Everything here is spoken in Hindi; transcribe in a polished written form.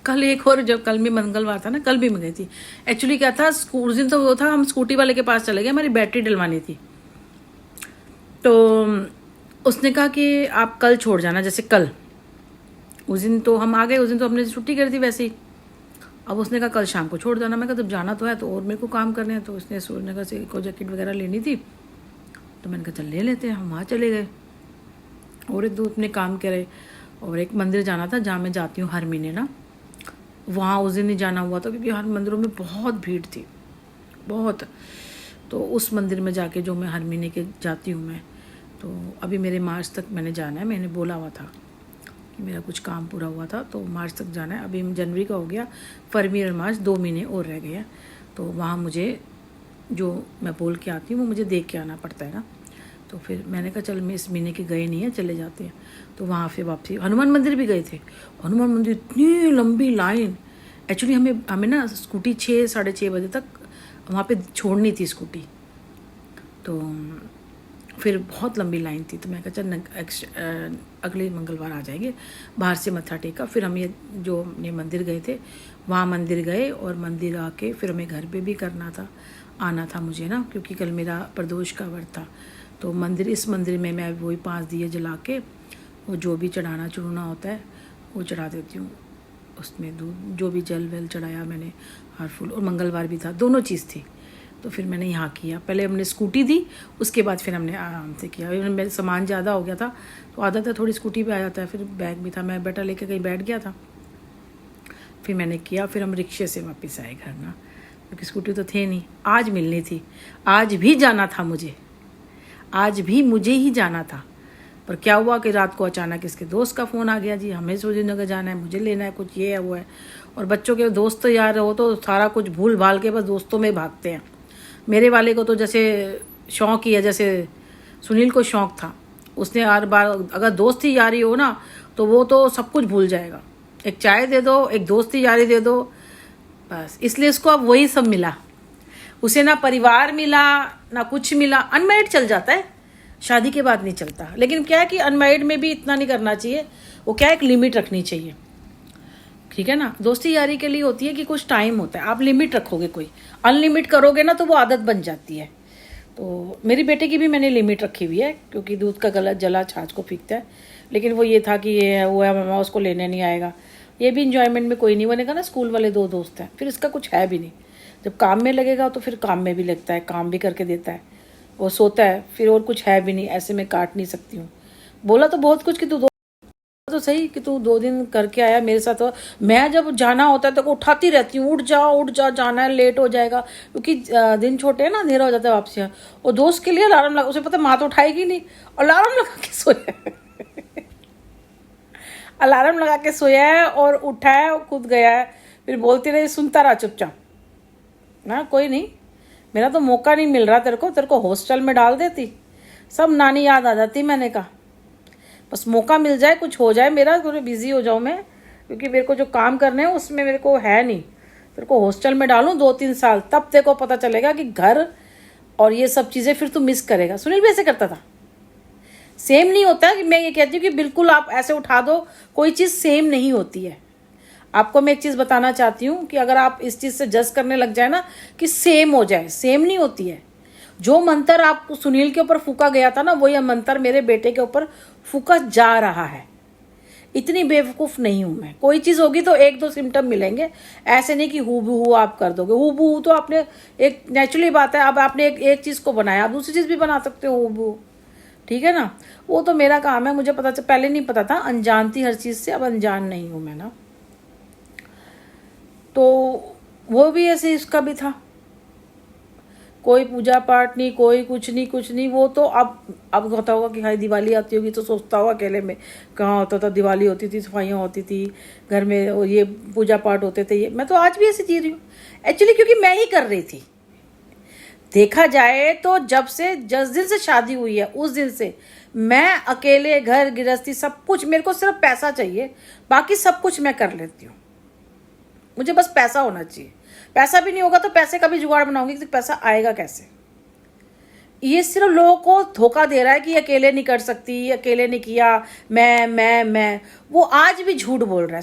कल एक और, जब कल भी मंगलवार था ना, कल भी मैं गई थी। एक्चुअली क्या था, उस दिन तो वो था, हम स्कूटी वाले के पास चले गए, हमारी बैटरी डलवानी थी। तो उसने कहा कि आप कल छोड़ जाना, जैसे कल। उस दिन तो हम आ गए, उस दिन तो हमने छुट्टी कर दी वैसे ही। अब उसने कहा कल शाम को छोड़ जाना। मैं कहा जब जाना तो है तो और मेरे को काम करने हैं। तो उसने सोचने का से को जैकेट वगैरह लेनी थी, तो मैंने कहा चल ले लेते हैं। हम वहाँ चले गए और एक दो अपने काम करे। और एक मंदिर जाना था जहाँ मैं जाती हूँ हर महीने ना, वहाँ उस दिन नहीं जाना हुआ था क्योंकि हर मंदिरों में बहुत भीड़ थी, बहुत। तो उस मंदिर में जाके जो मैं हर महीने के जाती हूँ मैं, तो अभी मेरे मार्च तक मैंने जाना है। मैंने बोला हुआ था कि मेरा कुछ काम पूरा हुआ था तो मार्च तक जाना है। अभी जनवरी का हो गया, फरवरी और मार्च 2 महीने और रह गए हैं। तो वहाँ मुझे जो मैं बोल के आती हूँ वो मुझे देख के आना पड़ता है ना। तो फिर मैंने कहा चल मैं इस महीने के गए नहीं है, चले जाते हैं। तो वहाँ फिर वापसी हनुमान मंदिर भी गए थे। हनुमान मंदिर इतनी लंबी लाइन। एक्चुअली हमें ना स्कूटी 6 साढ़े 6 बजे तक वहाँ पे छोड़नी थी स्कूटी। तो फिर बहुत लंबी लाइन थी। तो मैं कहा चल अगले मंगलवार आ जाएंगे। बाहर से मत्था टेका, फिर हम ये जो अपने मंदिर गए थे वहाँ मंदिर गए, और मंदिर आके फिर हमें घर पे भी करना था, आना था मुझे ना, क्योंकि कल मेरा प्रदोष का व्रत था। तो इस मंदिर में मैं वही 5 दिए जला के वो जो भी चढ़ाना चढ़ाना होता है वो चढ़ा देती हूँ। उसमें दूध जो भी जल वल चढ़ाया मैंने, हर फूल, और मंगलवार भी था, दोनों चीज़ थी। तो फिर मैंने यहाँ किया, पहले हमने स्कूटी दी, उसके बाद फिर हमने आराम से किया। मेरा सामान ज़्यादा हो गया था तो आदत है थोड़ी स्कूटी पे आ जाता है, फिर बैग भी था, मैं बेटा लेके कहीं बैठ गया था, फिर मैंने किया। फिर हम रिक्शे से वापस आए घर ना, क्योंकि स्कूटी तो थे नहीं। आज मिलनी थी, आज भी जाना था मुझे, आज भी मुझे ही जाना था। पर क्या हुआ कि रात को अचानक इसके दोस्त का फ़ोन आ गया, जी हमें सूर्यनगर जाना है, मुझे लेना है कुछ, ये है वो है। और बच्चों के दोस्त तो यार हो तो सारा कुछ भूल भाल के बस दोस्तों में भागते हैं। मेरे वाले को तो जैसे शौक़ ही है, जैसे सुनील को शौक़ था, उसने हर बार अगर दोस्ती यारी हो ना तो वो तो सब कुछ भूल जाएगा। एक चाय दे दो, एक दोस्ती यारी दे दो, बस। इसलिए इसको अब वही सब मिला। उसे ना परिवार मिला ना कुछ मिला। अनमैरिड चल जाता है, शादी के बाद नहीं चलता। लेकिन क्या है कि अनमैरिड में भी इतना नहीं करना चाहिए, वो क्या एक लिमिट रखनी चाहिए, ठीक है ना। दोस्ती यारी के लिए होती है कि कुछ टाइम होता है, आप लिमिट रखोगे, कोई अनलिमिट करोगे ना तो वो आदत बन जाती है। तो मेरी बेटे की भी मैंने लिमिट रखी हुई है, क्योंकि दूध का गला जला छाछ को फीकता है। लेकिन वो ये था कि ये है वो है, मामा उसको लेने नहीं आएगा, ये भी इंजॉयमेंट में कोई नहीं। मैंने कहा ना स्कूल वाले 2 दोस्त हैं, फिर इसका कुछ है भी नहीं। जब काम में लगेगा तो फिर काम में भी लगता है, काम भी करके देता है, वो सोता है, फिर और कुछ है भी नहीं। ऐसे में काट नहीं सकती हूँ। बोला तो बहुत कुछ कि तू तो सही कि तू 2 दिन करके आया मेरे साथ। तो मैं जब जाना होता है तो उठाती रहती हूँ, उठ जा जाना है, लेट हो जाएगा, क्योंकि दिन छोटे है ना, अंधेरा हो जाता है वापसी। और दोस्त के लिए अलार्म लगा, उसे पता माँ तो उठाएगी नहीं, अलार्म लगा के सोया अलार्म लगा के सोया है और उठा है और खुद गया है। फिर बोलती रही, सुनता रहा चुपचाप ना, कोई नहीं, मेरा तो मौका नहीं मिल रहा, तेरे को हॉस्टल में डाल देती, सब नानी याद आ जाती। मैंने कहा बस मौका मिल जाए, कुछ हो जाए मेरा, थोड़ी बिजी हो जाऊँ मैं, क्योंकि मेरे को जो काम करने हैं उसमें मेरे को है नहीं। तेरे को हॉस्टल में डालूं 2-3 साल, तब तेरे को पता चलेगा कि घर और ये सब चीज़ें फिर तू मिस करेगा। सुनील भी ऐसे करता था, सेम नहीं होता कि मैं ये कहती हूँ कि बिल्कुल आप ऐसे उठा दो, कोई चीज़ सेम नहीं होती है। आपको मैं एक चीज़ बताना चाहती हूँ कि अगर आप इस चीज़ से जज करने लग जाए ना कि सेम हो जाए, सेम नहीं होती है। जो मंत्र आपको सुनील के ऊपर फूका गया था ना, वही मंत्र मेरे बेटे के ऊपर फूका जा रहा है। इतनी बेवकूफ़ नहीं हूं मैं। कोई चीज़ होगी तो 1-2 सिम्टम मिलेंगे, ऐसे नहीं कि हूबहू आप कर दोगे। हूबहू तो आपने एक नेचुरली बात है, अब आपने एक चीज़ को बनाया, आप दूसरी चीज़ भी बना सकते हो हूबहू, ठीक है ना। वो तो मेरा काम है, मुझे पता पहले नहीं पता था, अनजान थी हर चीज़ से, अब अनजान नहीं हूँ मैं ना। तो वो भी ऐसे इसका भी था, कोई पूजा पाठ नहीं, कोई कुछ नहीं। वो तो अब होता होगा कि हाई दिवाली आती होगी तो सोचता होगा अकेले में, कहाँ होता था, दिवाली होती थी, सफाइयाँ होती थी घर में, और ये पूजा पाठ होते थे। ये मैं तो आज भी ऐसे जी रही हूँ एक्चुअली, क्योंकि मैं ही कर रही थी। देखा जाए तो जब से जिस दिन से शादी हुई है उस दिन से मैं अकेले, घर गृहस्थी सब कुछ, मेरे को सिर्फ पैसा चाहिए, बाकी सब कुछ मैं कर लेती हूँ। मुझे बस पैसा होना चाहिए। पैसा भी नहीं होगा तो पैसे का भी जुगाड़ बनाऊंगी, कि पैसा आएगा कैसे। ये सिर्फ लोगों को धोखा दे रहा है कि अकेले नहीं कर सकती, अकेले नहीं किया, मैं वो आज भी झूठ बोल रहा है।